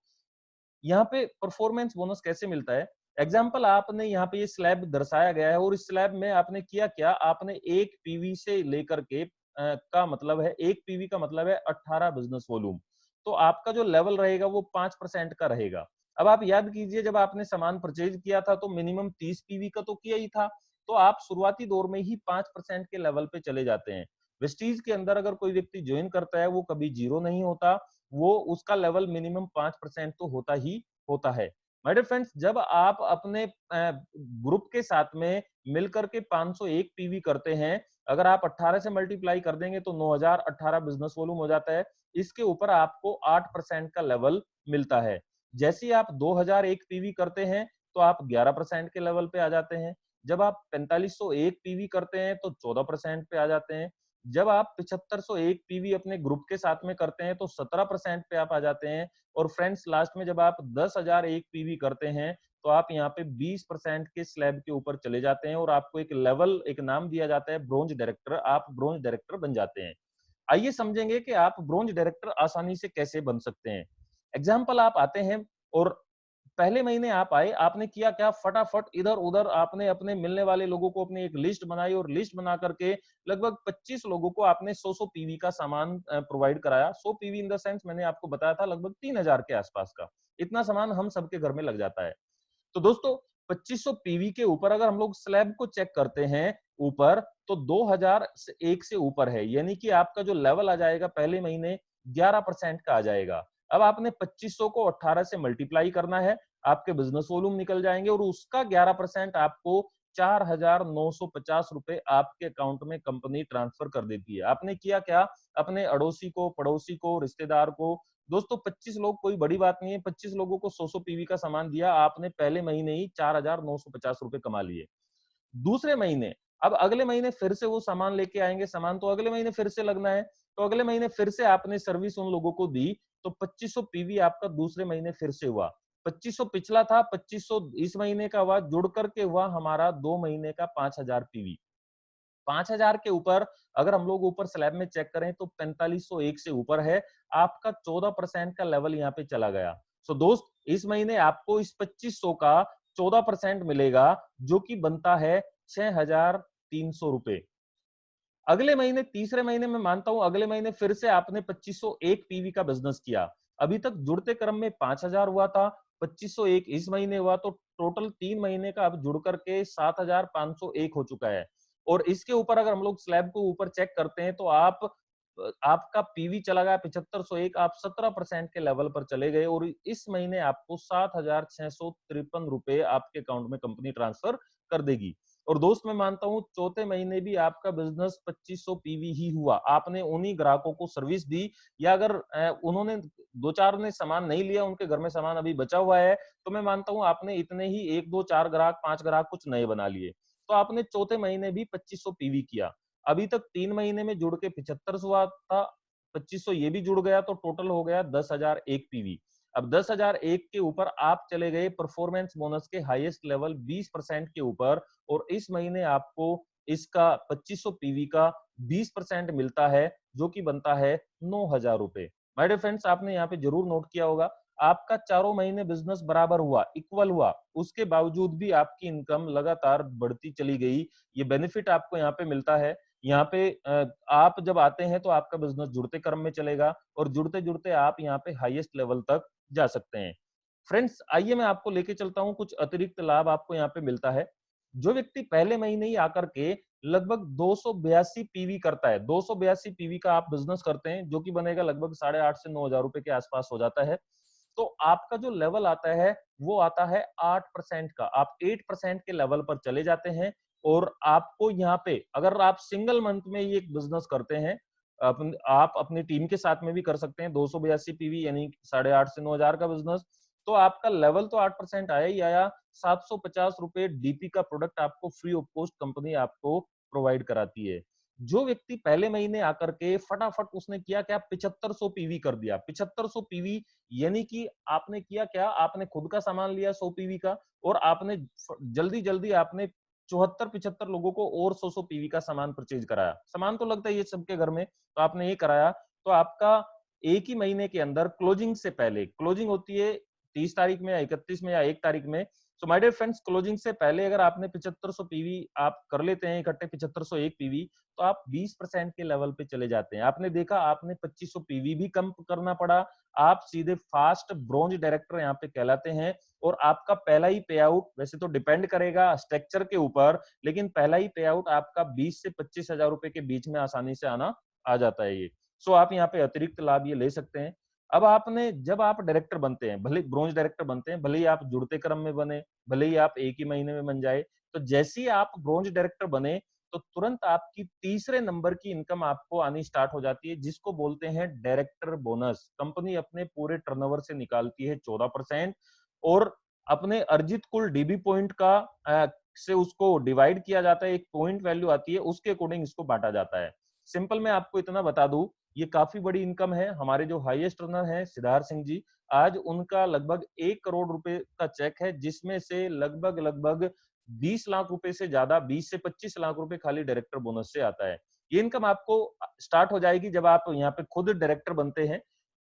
यहाँ पे परफॉर्मेंस बोनस कैसे मिलता है? एग्जाम्पल, आपने यहाँ पे ये स्लैब दर्शाया गया है और इस स्लैब में आपने किया क्या? आपने 1 पीवी से लेकर के का मतलब है, 1 पीवी का मतलब है 18 बिजनेस वॉल्यूम। तो आपका जो लेवल रहेगा वो 5% का रहेगा। अब आप याद कीजिए, जब आपने सामान परचेज किया था तो मिनिमम 30 पीवी का तो किया ही था। तो आप शुरुआती दौर में ही 5% के लेवल पे चले जाते हैं। वेस्टीज के अंदर अगर कोई व्यक्ति ज्वाइन करता है वो कभी जीरो नहीं होता, वो उसका लेवल मिनिमम 5% तो होता ही होता है। माय डियर फ्रेंड्स, जब आप अपने ग्रुप के साथ में मिलकर के 501 पीवी करते हैं, अगर आप 18 से मल्टीप्लाई कर देंगे तो 9,018 बिजनेस वॉल्यूम हो जाता है। इसके ऊपर आपको 8% का लेवल मिलता है। जैसे ही आप 2001 पीवी करते हैं तो आप 11% के लेवल पे आ जाते हैं। जब आप 4501 पीवी करते हैं तो 14% पे आ जाते हैं। जब आप 7501 पीवी अपने ग्रुप के साथ में करते हैं तो 17% पे आप आ जाते हैं। और फ्रेंड्स, लास्ट में जब आप 10,001 पीवी करते हैं तो आप यहाँ पे 20% के स्लैब के ऊपर चले जाते हैं और आपको एक लेवल, एक नाम दिया जाता है ब्रोंज डायरेक्टर। आप ब्रोंज डायरेक्टर बन जाते हैं। आइए समझेंगे कि आप ब्रोंज डायरेक्टर आसानी से कैसे बन सकते हैं। एग्जाम्पल, आप आते हैं और पहले महीने आप आए, आपने किया क्या, फटाफट इधर उधर आपने अपने मिलने वाले लोगों को अपनी एक लिस्ट बनाई और लिस्ट बना करके लगभग 25 लोगों को आपने 100 पीवी का सामान प्रोवाइड कराया। 100 पीवी इन द सेंस मैंने आपको बताया था लगभग 3000 के आसपास का, इतना सामान हम सबके घर में लग जाता है। तो दोस्तों 2500 पीवी के ऊपर अगर हम लोग स्लैब को चेक करते हैं ऊपर, तो 2001 से ऊपर है, यानी कि आपका जो लेवल आ जाएगा पहले महीने 11% का आ जाएगा। अब आपने 2500 को 18 से मल्टीप्लाई करना है, आपके बिजनेस वॉल्यूम निकल जाएंगे और उसका 11% आपको 4950 रुपए आपके अकाउंट में कंपनी ट्रांसफर कर देती है। आपने किया क्या, अपने अड़ोसी को, पड़ोसी को, रिश्तेदार को, दोस्तों 25 लोग कोई बड़ी बात नहीं है, 25 लोगों को 100 पीवी का सामान दिया, आपने पहले महीने ही 4950 रुपए कमा लिए। दूसरे महीने, अब अगले महीने फिर से वो सामान लेके आएंगे, सामान तो अगले महीने फिर से लगना है, तो अगले महीने फिर से आपने सर्विस उन लोगों को दी, तो 2500 पीवी आपका दूसरे महीने फिर से हुआ। 2500 पिछला था, 2500 इस महीने का हुआ, जुड़ करके हुआ हमारा 2 महीने का 5000 पीवी। 5000 के ऊपर अगर हम लोग ऊपर स्लैब में चेक करें तो 4501 से ऊपर है, आपका 14% का लेवल यहाँ पे चला गया। सो दोस्त, इस महीने आपको इस 2500 का 14% मिलेगा, जो कि बनता है 6300 रुपए। अगले महीने, तीसरे महीने में मानता हूं अगले महीने फिर से आपने 2501 पीवी का बिजनेस किया। अभी तक जुड़ते क्रम में 5000 हुआ था, 2501 इस महीने हुआ, तो टोटल 3 महीने का अब जुड़ करके 7501 हो चुका है। और इसके ऊपर अगर हम लोग स्लैब को ऊपर चेक करते हैं तो आपका पीवी चला गया 7501, आप 17% के लेवल पर चले गए और इस महीने आपको 7653 रुपए आपके अकाउंट में कंपनी ट्रांसफर कर देगी। और दोस्त मैं मानता हूं चौथे महीने भी आपका बिजनेस 2500 पीवी ही हुआ, आपने उन्हीं ग्राहकों को सर्विस दी, या अगर उन्होंने दो चार ने सामान नहीं लिया, उनके घर में सामान अभी बचा हुआ है, तो मैं मानता हूं आपने इतने ही एक दो चार ग्राहक, पांच ग्राहक कुछ नए बना लिए, तो आपने चौथे महीने भी 2500 पीवी किया। अभी तक 3 महीने में जुड़ के 7500 हुआ था, 2500 ये भी जुड़ गया, तो टोटल हो गया 10,001 पीवी। अब 10,001 के ऊपर आप चले गए परफॉर्मेंस बोनस के हाईएस्ट लेवल 20% के ऊपर, और इस महीने आपको इसका 2500 पीवी का 20% मिलता है, जो कि बनता है 9,000 रुपए। माय डियर फ्रेंड्स, आपने यहाँ पे जरूर नोट किया होगा, आपका चारों महीने बिजनेस बराबर हुआ, इक्वल हुआ, उसके बावजूद भी आपकी इनकम लगातार बढ़ती चली गई। ये बेनिफिट आपको यहाँ पे मिलता है। यहाँ पे आप जब आते हैं तो आपका बिजनेस जुड़ते क्रम में चलेगा और जुड़ते जुड़ते आप यहाँ पे हाईएस्ट लेवल तक जा सकते हैं। फ्रेंड्स, आइए मैं आपको लेके चलता हूं, कुछ अतिरिक्त लाभ आपको यहाँ पे मिलता है। जो व्यक्ति पहले महीने ही आकर के लगभग 282 पीवी करता है, 282 पीवी का आप बिजनेस करते हैं, जो कि बनेगा लगभग 8,500 से 9,000 रुपए के आसपास हो जाता है, तो आपका जो लेवल आता है वो आता है 8% का, आप 8% के लेवल पर चले जाते हैं। और आपको यहाँ पे अगर आप सिंगल मंथ में ये एक बिजनेस करते हैं, आप अपनी टीम के साथ में भी कर सकते हैं, 282 पीवी यानी 8,500 से 9,000 का बिजनेस, तो आपका लेवल तो 8% आया ही आया, 750 रुपए डीपी का प्रोडक्ट आपको फ्री ऑफ कॉस्ट कंपनी आपको प्रोवाइड कराती है। जो व्यक्ति पहले महीने आकर के फटाफट उसने किया क्या, 7500 पीवी कर दिया, 7500 पीवी, यानी कि आपने किया क्या, आपने खुद का सामान लिया 100 पीवी का, और आपने जल्दी जल्दी आपने 74-75 लोगों को और 100 पीवी का सामान परचेज कराया। सामान तो लगता है ये सबके घर में, तो आपने ये कराया, तो आपका एक ही महीने के अंदर क्लोजिंग से पहले, क्लोजिंग होती है 30 तारीख में या 31 में या 1 तारीख में, so my dear friends, closing से पहले अगर आपने 7500 पीवी आप कर लेते हैं इकट्ठे, 7501 पीवी, तो आप 20% के लेवल पे चले जाते हैं। आपने देखा, आपने 2500 पीवी भी कम करना पड़ा, आप सीधे फास्ट ब्रॉन्ज डायरेक्टर यहाँ पे कहलाते हैं। और आपका पहला ही पे आउट, वैसे तो डिपेंड करेगा स्ट्रक्चर के ऊपर, लेकिन पहला ही पे आउट आपका 20 से 25,000 रुपए के बीच में आसानी से आना आ जाता है ये। सो आप यहाँ पे अतिरिक्त लाभ ये ले सकते हैं। अब आपने, जब आप डायरेक्टर बनते हैं, भले ब्रॉन्ज डायरेक्टर बनते हैं, भले ही आप जुड़ते क्रम में बने, भले ही आप एक ही महीने में बन जाए, तो जैसे ही आप ब्रॉन्ज डायरेक्टर बने तो तुरंत आपकी तीसरे नंबर की इनकम आपको आनी स्टार्ट हो जाती है, जिसको बोलते हैं डायरेक्टर बोनस। कंपनी अपने पूरे टर्नओवर से निकालती है 14%, और अपने अर्जित कुल डीबी पॉइंट का से उसको डिवाइड किया जाता है, एक पॉइंट वैल्यू आती है, उसके अकॉर्डिंग इसको बांटा जाता है। सिंपल मैं आपको इतना बता दूं, ये काफी बड़ी इनकम है। हमारे जो हाईएस्ट रनर हैं सिद्धार्थ सिंह जी, आज उनका लगभग 1 करोड़ रुपए का चेक है, जिसमें से लगभग लगभग 20 लाख रुपए से ज्यादा, 20 से 25 लाख रुपए खाली डायरेक्टर बोनस से आता है। ये इनकम आपको स्टार्ट हो जाएगी जब आप यहाँ पे खुद डायरेक्टर बनते हैं।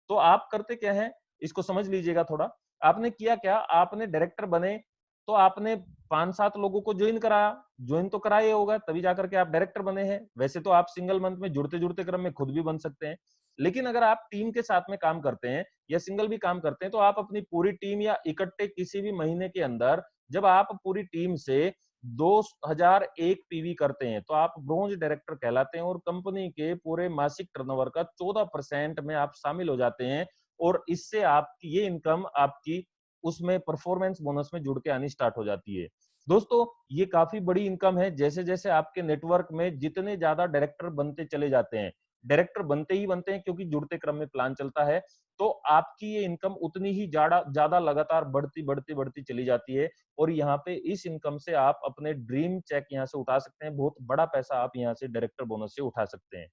तो आप करते क्या है, इसको समझ लीजिएगा थोड़ा। आपने किया क्या, आपने डायरेक्टर बने तो आपने 5-7 लोगों को ज्वाइन तो कराया होगा, तभी जाकर के आप डायरेक्टर बने हैं। वैसे तो आप सिंगल मंथ में जुड़ते जुड़ते क्रम में खुद भी बन सकते हैं, लेकिन अगर आप टीम के साथ में काम करते हैं या सिंगल भी काम करते हैं तो आप अपनी पूरी टीम या इकट्ठे किसी भी महीने के अंदर जब आप पूरी टीम से 2001 पीवी करते हैं तो आप ब्रोंज डायरेक्टर कहलाते हैं और कंपनी के पूरे मासिक टर्नओवर का 14% में आप शामिल हो जाते हैं और इससे आपकी ये इनकम आपकी उसमें परफॉर्मेंस बोनस में जुड़ के आनी स्टार्ट हो जाती है। दोस्तों ये काफी बड़ी इनकम है। जैसे जैसे आपके नेटवर्क में जितने ज्यादा डायरेक्टर बनते चले जाते हैं, डायरेक्टर बनते ही बनते हैं क्योंकि जुड़ते क्रम में प्लान चलता है, तो आपकी ये इनकम उतनी ही ज्यादा ज्यादा लगातार बढ़ती बढ़ती बढ़ती चली जाती है और यहाँ पे इस इनकम से आप अपने ड्रीम चेक यहाँ से उठा सकते हैं। बहुत बड़ा पैसा आप यहाँ से डायरेक्टर बोनस से उठा सकते हैं।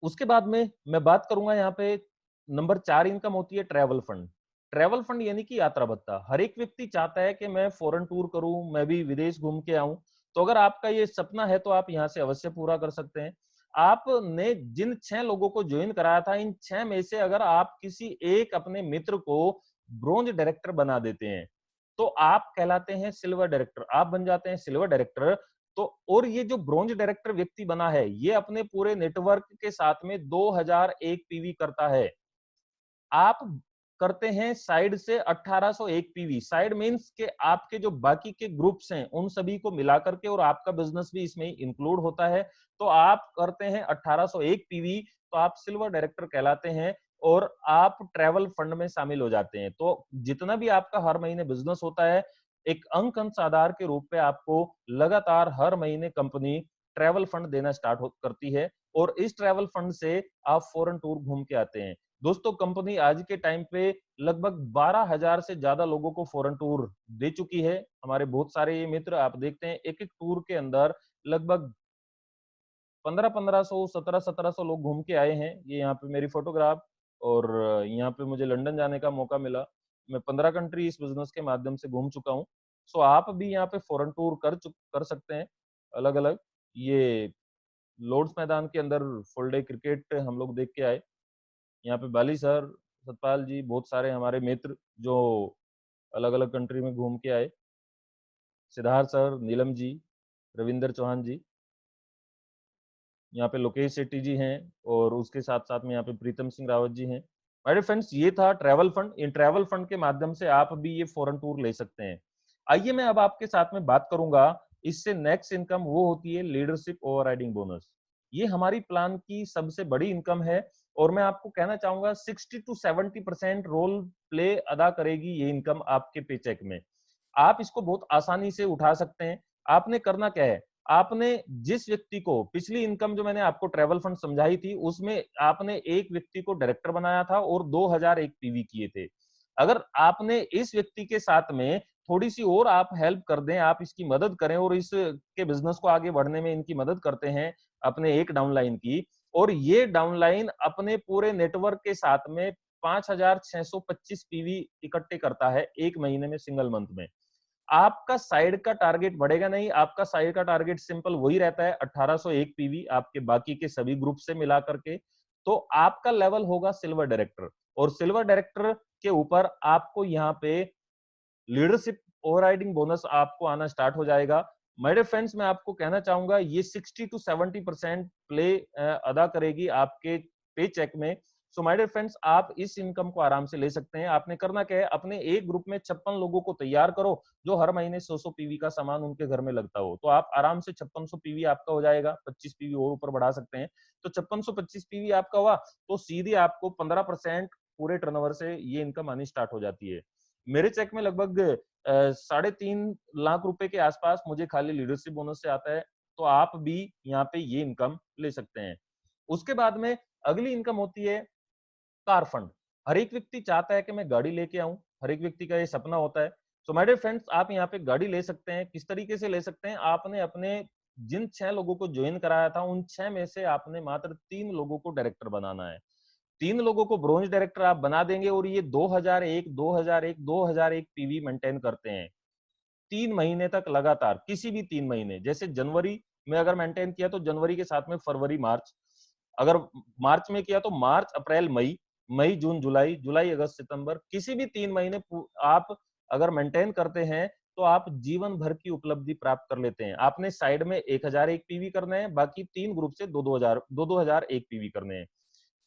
उसके बाद में मैं बात करूंगा यहाँ पे नंबर 4 इनकम होती है ट्रैवल फंड। ट्रैवल फंड यानी कि यात्रा भत्ता। हर एक व्यक्ति चाहता है कि मैं फॉरेन टूर करूं, मैं भी विदेश घूम के आऊं। तो अगर आपका ये सपना है तो आप यहाँ से अवश्य पूरा कर सकते हैं। आपने जिन 6 लोगों को ज्वाइन कराया था, इन 6 में से अगर आप किसी एक अपने मित्र को ब्रोंज डायरेक्टर बना देते हैं तो आप कहलाते हैं सिल्वर डायरेक्टर, आप बन जाते हैं सिल्वर डायरेक्टर। तो और ये जो ब्रोंज डायरेक्टर व्यक्ति बना है ये अपने पूरे नेटवर्क के साथ में 2001 पीवी करता है। आप करते हैं साइड से 1801 पीवी। साइड मींस के आपके जो बाकी के ग्रुप्स हैं उन सभी को मिलाकर के और आपका बिजनेस भी इसमें इंक्लूड होता है। तो आप करते हैं 1801 पीवी तो आप सिल्वर डायरेक्टर कहलाते हैं और आप ट्रैवल फंड में शामिल हो जाते हैं। तो जितना भी आपका हर महीने बिजनेस होता है एक अंश आधार के रूप में आपको लगातार हर महीने कंपनी ट्रैवल फंड देना स्टार्ट करती है और इस ट्रैवल फंड से आप फॉरेन टूर घूम के आते हैं। दोस्तों कंपनी आज के टाइम पे लगभग 12,000 से ज्यादा लोगों को फॉरेन टूर दे चुकी है। हमारे बहुत सारे ये मित्र आप देखते हैं एक एक टूर के अंदर लगभग 1500 1700 लोग घूम के आए हैं। ये यहाँ पे मेरी फोटोग्राफ और यहाँ पे मुझे लंदन जाने का मौका मिला। मैं 15 कंट्री इस बिजनेस के माध्यम से घूम चुका हूँ। सो आप भी यहाँ पे फॉरेन टूर कर सकते हैं अलग अलग। ये लॉर्ड्स मैदान के अंदर फुल डे क्रिकेट हम लोग देख के आए। यहाँ पे बाली सर, सतपाल जी, बहुत सारे हमारे मित्र जो अलग अलग कंट्री में घूम के आए, सिद्धार्थ सर, नीलम जी, रविंदर चौहान जी, यहाँ पे लोकेश शेट्टी जी हैं और उसके साथ साथ में यहाँ पे प्रीतम सिंह रावत जी हैं। मेरे फ्रेंड्स ये था ट्रैवल फंड। इन ट्रैवल फंड के माध्यम से आप भी ये फॉरेन टूर ले सकते हैं। आइए मैं अब आपके साथ में बात करूंगा इससे नेक्स्ट इनकम वो होती है लीडरशिप ओवरराइडिंग बोनस। ये हमारी प्लान की सबसे बड़ी इनकम है और मैं आपको कहना चाहूंगा 60 to 70% रोल प्ले अदा करेगी ये इनकम आपके पेचेक में। आप इसको बहुत आसानी से उठा सकते हैं। आपने करना क्या है, आपने जिस व्यक्ति को पिछली इनकम जो मैंने आपको ट्रैवल फंड समझाई थी उसमें आपने एक व्यक्ति को डायरेक्टर बनाया था और 2001 पीवी किए थे। अगर आपने इस व्यक्ति के साथ में थोड़ी सी और आप हेल्प कर दें, आप इसकी मदद करें और इस के बिजनेस को आगे बढ़ने में इनकी मदद करते हैं अपने एक डाउनलाइन की, और ये डाउनलाइन अपने पूरे नेटवर्क के साथ में 5625 पीवी इकट्ठे करता है एक महीने में सिंगल मंथ में। आपका साइड का टारगेट बढ़ेगा नहीं, आपका साइड का टारगेट सिंपल वही रहता है 1801 पीवी आपके बाकी के सभी ग्रुप से मिला करके। तो आपका लेवल होगा सिल्वर डायरेक्टर और सिल्वर डायरेक्टर के ऊपर आपको यहाँ पे लीडरशिप ओवरराइडिंग बोनस आपको आना स्टार्ट हो जाएगा। माय डियर फ्रेंड्स मैं आपको कहना चाहूंगा ये 60 to 70% प्ले अदा करेगी आपके पे चेक में। सो माय डियर फ्रेंड्स आप इस इनकम को आराम से ले सकते हैं। आपने करना क्या है, अपने एक ग्रुप में 56 लोगों को तैयार करो जो हर महीने 100 पीवी का सामान उनके घर में लगता हो, तो आप आराम से 5600 पीवी आपका हो जाएगा। 25 पीवी और ऊपर बढ़ा सकते हैं। तो 5625 पीवी आपका हुआ तो सीधे आपको 15% पूरे टर्नओवर से ये इनकम आनी स्टार्ट हो जाती है। मेरे चेक में लगभग 3.5 लाख रुपए के आसपास मुझे खाली लीडरशिप बोनस से आता है। तो आप भी यहाँ पे ये इनकम ले सकते हैं। उसके बाद में अगली इनकम होती है कार फंड। हर एक व्यक्ति चाहता है कि मैं गाड़ी लेके आऊं, हर एक व्यक्ति का ये सपना होता है। सो माय डियर फ्रेंड्स आप यहाँ पे गाड़ी ले सकते हैं। किस तरीके से ले सकते हैं, आपने अपने जिन 6 लोगों को ज्वाइन कराया था उन 6 में से आपने मात्र 3 लोगों को डायरेक्टर बनाना है। 3 लोगों को ब्रोंज डायरेक्टर आप बना देंगे और ये 2001 पीवी मेंटेन करते हैं 3 महीने तक लगातार। किसी भी 3 महीने, जैसे जनवरी में अगर मेंटेन किया तो जनवरी के साथ में फरवरी मार्च, अगर मार्च में किया तो मार्च अप्रैल मई, मई, जून, जुलाई, जुलाई, अगस्त, सितंबर, किसी भी 3 महीने आप अगर मेंटेन करते हैं, तो आप जीवन भर की उपलब्धि प्राप्त कर लेते हैं। आपने साइड में 1001 पीवी करने हैं, बाकी 3 ग्रुप से 2-2001 पीवी करने हैं।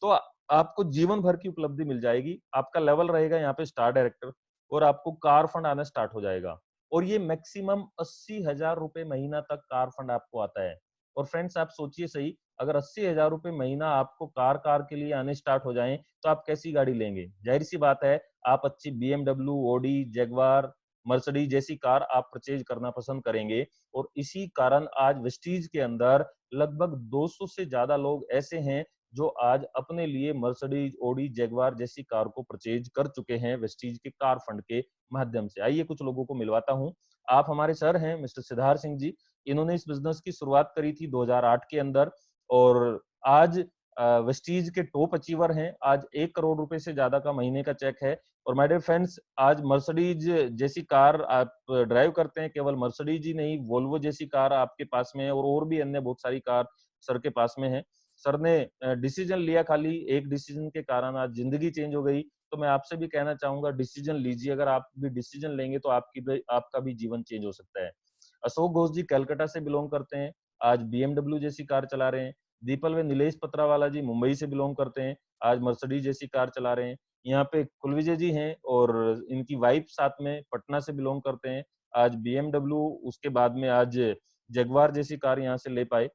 तो आपको जीवन भर की उपलब्धि मिल जाएगी। आपका लेवल रहेगा यहाँ पे स्टार डायरेक्टर, और आपको कार फंड आना स्टार्ट हो जाएगा। और ये मैक्सिमम 80,000 रुपए महीना तक कार फंड आपको आता है। और फ्रेंड्स, आप सोचिए सही, अगर 80,000 रुपए महीना आपको कार के लिए आने स्टार्ट हो जाएं, तो आप कैसी गाड़ी लेंगे? जाहिर सी बात है, आप अच्छी BMW, ऑडी, जगुआर, मर्सिडीज जैसी कार आप परचेज करना पसंद करेंगे। और इसी कारण आज वेस्टीज के अंदर लगभग 200 से ज्यादा लोग ऐसे हैं जो आज अपने लिए मर्सिडीज, ऑडी, जगुआर जैसी कार को परचेज कर चुके हैं वेस्टीज के कार फंड के माध्यम से। आइए कुछ लोगों को मिलवाता हूं। आप हमारे सर हैं मिस्टर सिद्धार्थ सिंह जी। इन्होंने इस बिजनेस की शुरुआत करी थी 2008 के अंदर, और आज वेस्टीज के टॉप अचीवर हैं। आज 1 करोड़ रुपए से ज्यादा का महीने का चेक है। और माय डियर फ्रेंड्स, आज मर्सिडीज जैसी कार आप ड्राइव करते हैं, केवल मर्सिडीज ही नहीं, वोल्वो जैसी कार आपके पास में है, और भी अन्य बहुत सारी कार सर के पास में है। सर ने डिसीजन लिया, खाली एक डिसीजन के कारण आज जिंदगी चेंज हो गई। तो मैं आपसे भी कहना चाहूंगा, डिसीजन लीजिए। अगर आप भी डिसीजन लेंगे तो आपका भी जीवन चेंज हो सकता है। अशोक घोष जी कलकत्ता से बिलोंग करते हैं, आज BMW जैसी कार चला रहे हैं। दीपल व नीलेश पत्रावाला जी मुंबई से बिलोंग करते हैं, आज मर्सिडीज जैसी कार चला रहे हैं। यहाँ पे कुलविजय जी हैं, और इनकी वाइफ साथ में पटना से बिलोंग करते हैं, आज BMW, उसके बाद में आज जगुआर जैसी कार यहाँ से ले पाए।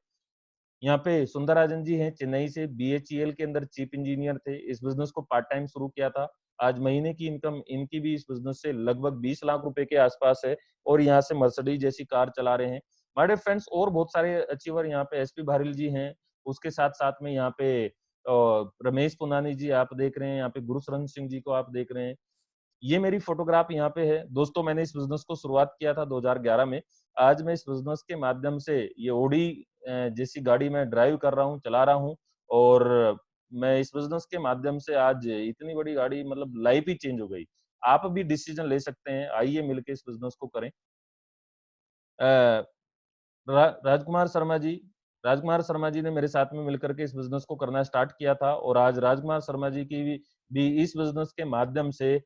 यहाँ पे सुंदरराजन जी हैं, चेन्नई से, BHEL के अंदर चीफ इंजीनियर थे। इस बिजनेस को पार्ट टाइम शुरू किया था। आज महीने की इनकम इनकी भी इस बिजनेस से लगभग 20 लाख रुपए के आसपास है, और यहाँ से मर्सिडीज जैसी कार चला रहे हैं। माय डियर फ्रेंड्स, और बहुत सारे अचीवर यहाँ पे SP भारिल जी हैं। उसके साथ साथ में यहाँ पे रमेश पुनानी जी आप देख रहे हैं, यहाँ पे गुरुशरण सिंह जी को आप देख रहे हैं। ये मेरी फोटोग्राफ यहाँ पे है। दोस्तों, मैंने इस बिजनेस को शुरुआत किया था 2011 में। आज मैं इस बिजनेस के माध्यम से ये ऑडी जैसी गाड़ी मैं ड्राइव कर रहा हूँ, चला रहा हूँ। और मैं इस बिजनेस के माध्यम से आज इतनी बड़ी गाड़ी, मतलब लाइफ ही चेंज हो गई। आप भी डिसीजन ले सकते हैं, आइए मिलके इस बिजनेस को करें। राजकुमार शर्मा जी, राजकुमार शर्मा जी ने मेरे साथ में मिलकर के इस बिजनेस को करना स्टार्ट किया था, और आज राजकुमार शर्मा जी की भी इस बिजनेस के माध्यम से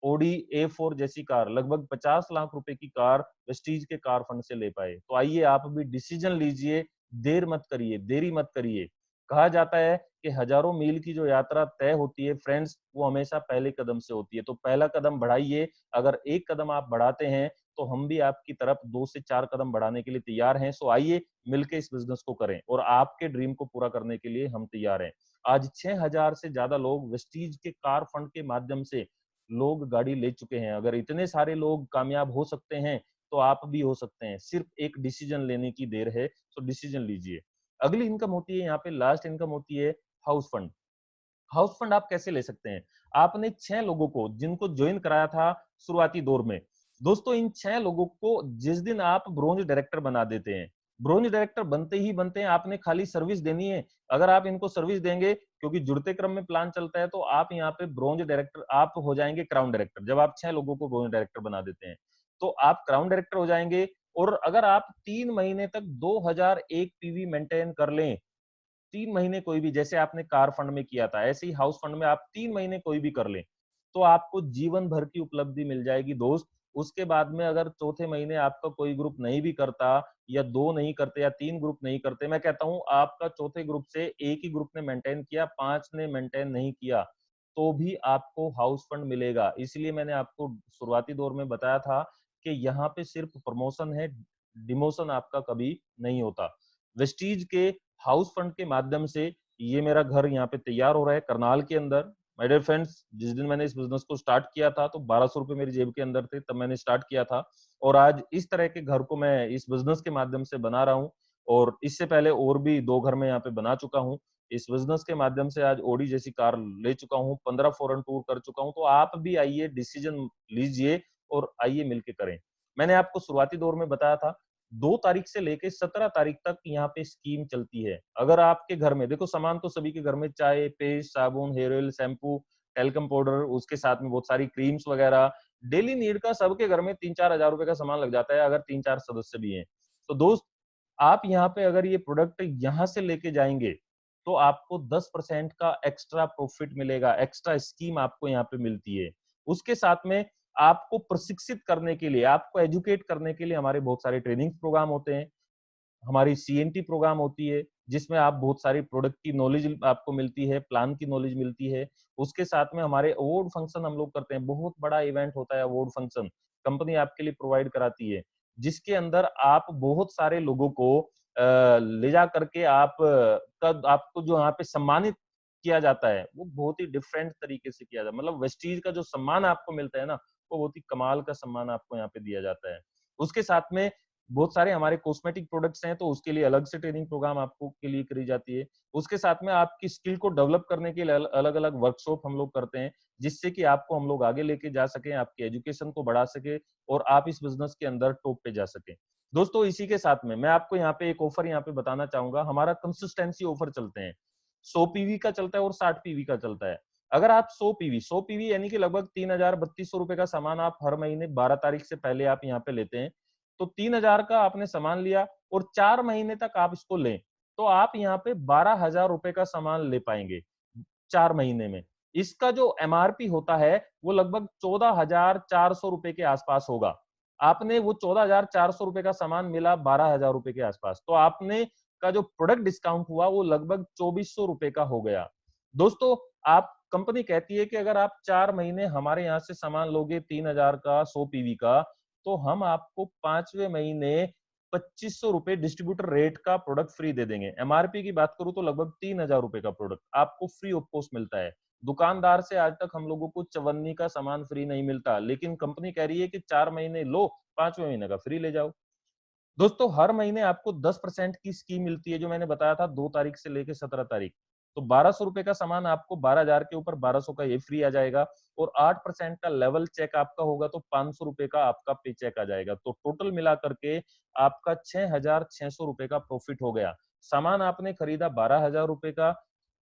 ऑडी A4 जैसी कार, लगभग 50 लाख रुपए की कार वेस्टीज के कार फंड से ले पाए। तो आइए आप भी डिसीजन लीजिए, देर मत करिए, देरी मत करिए। कहा जाता है कि हजारों मील की जो यात्रा तय होती है फ्रेंड्स, वो हमेशा पहले कदम से होती है। तो पहला कदम बढ़ाइए। अगर एक कदम आप बढ़ाते हैं, तो हम भी आपकी तरफ 2 से 4 कदम बढ़ाने के लिए तैयार हैं। सो आइए मिलके इस बिजनेस को करें, और आपके ड्रीम को पूरा करने के लिए हम तैयार हैं। आज 6,000 से ज्यादा लोग वेस्टीज के कार फंड के माध्यम से लोग गाड़ी ले चुके हैं। अगर इतने सारे लोग कामयाब हो सकते हैं, तो आप भी हो सकते हैं। सिर्फ एक डिसीजन लेने की देर है, तो डिसीजन लीजिए। अगली इनकम होती है, यहाँ पे लास्ट इनकम होती है हाउस फंड। हाउस फंड आप कैसे ले सकते हैं? आपने 6 लोगों को जिनको ज्वाइन कराया था शुरुआती दौर में, दोस्तों इन 6 लोगों को जिस दिन आप ब्रोंज डायरेक्टर बना देते हैं, ब्रोंज डायरेक्टर बनते ही बनते हैं, आपने खाली सर्विस देनी है। अगर आप इनको सर्विस देंगे, क्योंकि जुड़ते क्रम में प्लान चलता है, तो आप यहाँ पे ब्रोंज डायरेक्टर आप हो जाएंगे क्राउन डायरेक्टर। जब आप 6 लोगों को ब्रोंज डायरेक्टर बना देते हैं, तो आप क्राउन डायरेक्टर हो जाएंगे। और अगर आप 3 महीने तक 2001 पीवी मेंटेन कर लें, 3 महीने कोई भी, जैसे आपने कार फंड में किया था, ऐसे ही हाउस फंड में आप 3 महीने कोई भी कर लें, तो आपको जीवन भर की उपलब्धि मिल जाएगी दोस्त। उसके बाद में अगर चौथे महीने आपका कोई ग्रुप नहीं भी करता, या 2 नहीं करते, या 3 ग्रुप नहीं करते, मैं कहता हूं आपका चौथे ग्रुप से एक ही ग्रुप ने मेंटेन किया, 5 ने मेंटेन नहीं किया, तो भी आपको हाउस फंड मिलेगा। इसलिए मैंने आपको शुरुआती दौर में बताया था कि यहाँ पे सिर्फ प्रमोशन है, डिमोशन आपका कभी नहीं होता। वेस्टीज के हाउस फंड के माध्यम से ये मेरा घर यहाँ पे तैयार हो रहा है करनाल के अंदर। माय डियर फ्रेंड्स, जिस दिन मैंने इस बिजनेस को स्टार्ट किया था, तो 1200 रुपए मेरी जेब के अंदर थे, तब मैंने स्टार्ट किया था। और आज इस तरह के घर को मैं इस बिजनेस के माध्यम से बना रहा हूँ। और इससे पहले और भी 2 घर मैं यहाँ पे बना चुका हूँ। इस बिजनेस के माध्यम से आज ऑडी जैसी कार ले चुका हूँ, 15 फॉरेन टूर कर चुका हूँ। तो आप भी आइए, डिसीजन लीजिए, और आइए मिलके करें। मैंने आपको शुरुआती दौर में बताया था 2 तारीख से लेके 17 तारीख तक यहाँ पे स्कीम चलती है। अगर आपके घर में, देखो सामान तो सभी के घर में, चाय, पेस्ट, साबुन, hair oil, shampoo, talcum powder, उसके साथ में बहुत सारी क्रीम्स वगैरह, डेली नीड का सबके घर में 3-4 हजार रुपए का सामान लग जाता है, अगर 3-4 सदस्य भी हैं। तो दोस्त, आप यहाँ पे अगर ये प्रोडक्ट यहाँ से लेके जाएंगे, तो आपको 10% का एक्स्ट्रा प्रॉफिट मिलेगा, एक्स्ट्रा स्कीम आपको यहाँ पे मिलती है। उसके साथ में आपको प्रशिक्षित करने के लिए, आपको एजुकेट करने के लिए हमारे बहुत सारे ट्रेनिंग प्रोग्राम होते हैं। हमारी सीएनटी प्रोग्राम होती है, जिसमें आप बहुत सारी प्रोडक्ट की नॉलेज आपको मिलती है, प्लान की नॉलेज मिलती है। उसके साथ में हमारे अवार्ड फंक्शन हम लोग करते हैं, बहुत बड़ा इवेंट होता है अवार्ड फंक्शन, कंपनी आपके लिए प्रोवाइड कराती है, जिसके अंदर आप बहुत सारे लोगों को ले जा करके आपको जो यहाँ पे सम्मानित किया जाता है, वो बहुत ही डिफरेंट तरीके से किया जाता है। मतलब वेस्टीज का जो सम्मान आपको मिलता है ना, वो बहुत ही कमाल का सम्मान आपको यहाँ पे दिया जाता है। उसके साथ में बहुत सारे हमारे कॉस्मेटिक प्रोडक्ट्स हैं, तो उसके लिए अलग से ट्रेनिंग प्रोग्राम आपको के लिए करी जाती है। उसके साथ में आपकी स्किल को डेवलप करने के लिए अलग-अलग वर्कशॉप हम लोग करते हैं, जिससे कि आपको हम लोग आगे लेके जा सकें, आपकी एजुकेशन को बढ़ा सकें और आप इस बिज़नेस के अंदर टॉप पे जा सकें। दोस्तों, इसी के साथ में मैं आपको यहाँ पे एक ऑफर यहाँ पे बताना चाहूँगा, हमारा कंसिस्टेंसी ऑफर चलते हैं। 100 पीवी का चलता है और 60 पीवी का चलता है। अगर आप 100 पीवी यानी कि लगभग 3000-3200 रुपए का सामान आप हर महीने 12 तारीख से पहले आप यहाँ पे लेते हैं, तो 3000 का आपने सामान लिया और 4 महीने तक आप इसको लें, तो आप यहाँ पे 12,000 रुपए का सामान ले पाएंगे 4 महीने में। इसका जो एमआरपी होता है वो लगभग 14,400 रुपए के आसपास होगा। आपने वो 14,400 रुपए का सामान मिला 12,000 रुपए के आसपास, तो आपने का जो प्रोडक्ट डिस्काउंट हुआ वो लगभग 2400 रुपए का हो गया। दोस्तों, आप कंपनी कहती है कि अगर आप 4 महीने हमारे यहाँ से सामान लोगे 3000 का 100 पीवी का, तो हम आपको 5वें महीने 2500 रुपए डिस्ट्रीब्यूटर रेट का प्रोडक्ट फ्री दे देंगे। एमआरपी की बात करूं तो लगभग 3000 रुपए का प्रोडक्ट आपको फ्री ऑफ कॉस्ट मिलता है। दुकानदार से आज तक हम लोगों को चवन्नी का सामान फ्री नहीं मिलता, लेकिन कंपनी कह रही है कि 4 महीने लो, 5वें महीने का फ्री ले जाओ। दोस्तों, हर महीने आपको 10% की स्कीम मिलती है, जो मैंने बताया था 2 तारीख से लेके 17 तारीख। तो 1200 रुपए का सामान आपको 12,000 के ऊपर 1200 का ये फ्री आ जाएगा और 8% का लेवल चेक आपका होगा तो 500 रुपए का आपका पे चेक आ जाएगा। तो टोटल मिला करके आपका 6,600 रुपए का प्रॉफिट हो गया। सामान आपने खरीदा 12,000 रुपए का,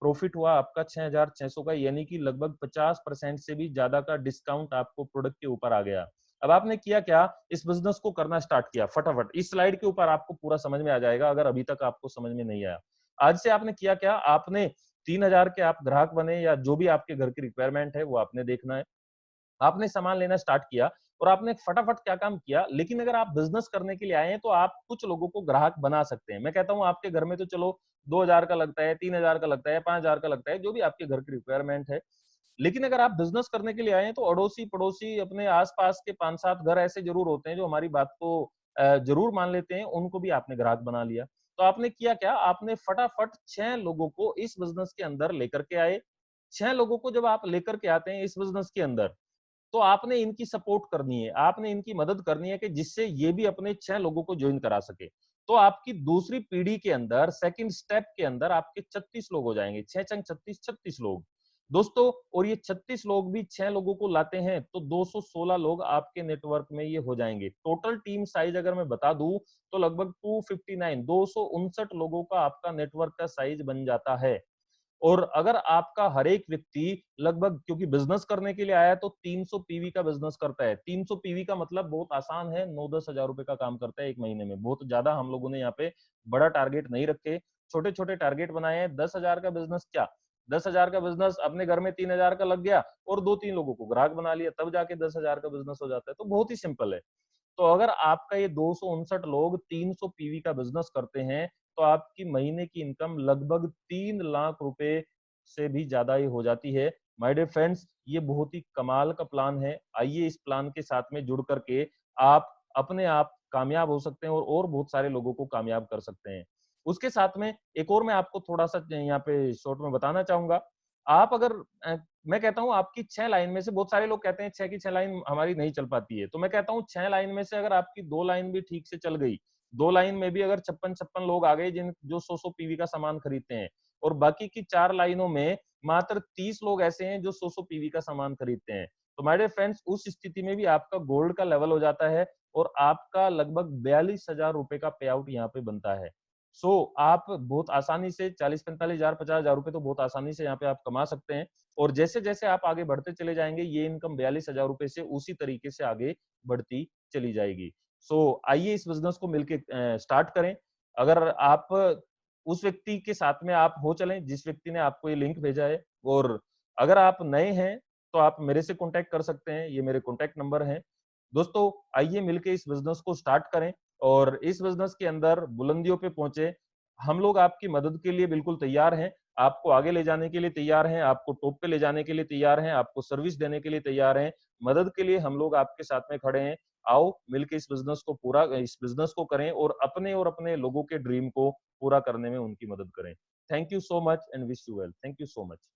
प्रॉफिट हुआ आपका 6,600 का, यानी कि लगभग 50% से भी ज्यादा का डिस्काउंट आपको प्रोडक्ट के ऊपर आ गया। अब आपने किया क्या, इस बिजनेस को करना स्टार्ट किया फटाफट। इस स्लाइड के ऊपर आपको पूरा समझ में आ जाएगा, अगर अभी तक आपको समझ में नहीं आया। आज से आपने किया क्या, आपने 3000 के आप ग्राहक बने, या जो भी आपके घर की रिक्वायरमेंट है वो आपने देखना है। आपने सामान लेना स्टार्ट किया और आपने फटाफट क्या काम किया। लेकिन अगर आप बिजनेस करने के लिए आए हैं तो आप कुछ लोगों को ग्राहक बना सकते हैं। मैं कहता हूं आपके घर में तो चलो 2000 का लगता है, 3000 का लगता है, 5000 का लगता है, जो भी आपके घर की रिक्वायरमेंट है। लेकिन अगर आप बिजनेस करने के लिए आए हैं तो अड़ोसी पड़ोसी अपने आसपास के 5-7 घर ऐसे जरूर होते हैं जो हमारी बात को जरूर मान लेते हैं, उनको भी आपने ग्राहक बना लिया। तो आपने किया क्या, आपने फटाफट 6 लोगों को इस बिजनेस के अंदर लेकर के आए। 6 लोगों को जब आप लेकर के आते हैं इस बिजनेस के अंदर, तो आपने इनकी सपोर्ट करनी है, आपने इनकी मदद करनी है कि जिससे ये भी अपने 6 लोगों को ज्वाइन करा सके। तो आपकी दूसरी पीढ़ी के अंदर, सेकंड स्टेप के अंदर आपके 36 लोग हो जाएंगे। 6 चंग 36, 36 लोग दोस्तों। और ये 36 लोग भी 6 लोगों को लाते हैं तो 216 लोग आपके नेटवर्क में ये हो जाएंगे। टोटल टीम साइज अगर मैं बता दूं तो लगभग 259, 259 लोगों का आपका नेटवर्क का साइज बन जाता है। और अगर आपका हर एक व्यक्ति लगभग, क्योंकि बिजनेस करने के लिए आया है तो 300 पीवी का बिजनेस करता है। 300 पीवी का मतलब बहुत आसान है, 9-10 हजार रुपए का काम करता है एक महीने में। बहुत ज्यादा हम लोगों ने यहाँ पे बड़ा टारगेट नहीं रखे, छोटे छोटे टारगेट बनाए हैं। 10,000 का बिजनेस क्या, 10,000 का बिजनेस अपने घर में 3,000 का लग गया और 2-3 लोगों को ग्राहक बना लिया, तब जाके 10,000 का बिजनेस हो जाता है। तो बहुत ही सिंपल है। तो अगर आपका ये 259 लोग 300 पीवी का बिजनेस करते हैं तो आपकी महीने की इनकम लगभग 3 लाख रुपए से भी ज्यादा ही हो जाती है। माय डियर फ्रेंड्स, ये बहुत ही कमाल का प्लान है। आइए इस प्लान के साथ में जुड़ करके आप अपने आप कामयाब हो सकते हैं और बहुत सारे लोगों को कामयाब कर सकते हैं। उसके साथ में एक और मैं आपको थोड़ा सा यहाँ पे शॉर्ट में बताना चाहूंगा। आप अगर मैं कहता हूँ आपकी 6 लाइन में से, बहुत सारे लोग कहते हैं 6 की 6 लाइन हमारी नहीं चल पाती है, तो मैं कहता हूँ 6 लाइन में से अगर आपकी 2 लाइन भी ठीक से चल गई, 2 लाइन में भी अगर 56-56 लोग आ गए जिन जो 100-100 पीवी का सामान खरीदते हैं, और बाकी की 4 लाइनों में मात्र 30 लोग ऐसे हैं जो 100-100 पीवी का सामान खरीदते हैं, तो माय डियर फ्रेंड्स, उस स्थिति में भी आपका गोल्ड का लेवल हो जाता है और आपका लगभग 42,000 रुपए का पे आउट यहाँ पे बनता है। सो आप बहुत आसानी से 40-45,000, 50,000 रुपए तो बहुत आसानी से यहाँ पे आप कमा सकते हैं। और जैसे जैसे आप आगे बढ़ते चले जाएंगे ये इनकम 42,000 रुपए से उसी तरीके से आगे बढ़ती चली जाएगी। सो आइए इस बिजनेस को मिलके स्टार्ट करें। अगर आप उस व्यक्ति के साथ में आप हो चलें जिस व्यक्ति ने आपको ये लिंक भेजा है। और अगर आप नए हैं तो आप मेरे से कॉन्टैक्ट कर सकते हैं, ये मेरे कॉन्टैक्ट नंबर हैं। दोस्तों, आइए मिलके इस बिज़नेस को स्टार्ट करें और इस बिज़नेस के अंदर बुलंदियों पे पहुँचे। हम लोग आपकी मदद के लिए बिल्कुल तैयार हैं, आपको आगे ले जाने के लिए तैयार हैं, आपको टॉप पे ले जाने के लिए तैयार हैं, आपको सर्विस देने के लिए तैयार हैं। मदद के लिए हम लोग आपके साथ में खड़े हैं। आओ मिलके इस बिज़नेस को करें और अपने लोगों के ड्रीम को पूरा करने में उनकी मदद करें। Thank you so much and wish you well. Thank you so much.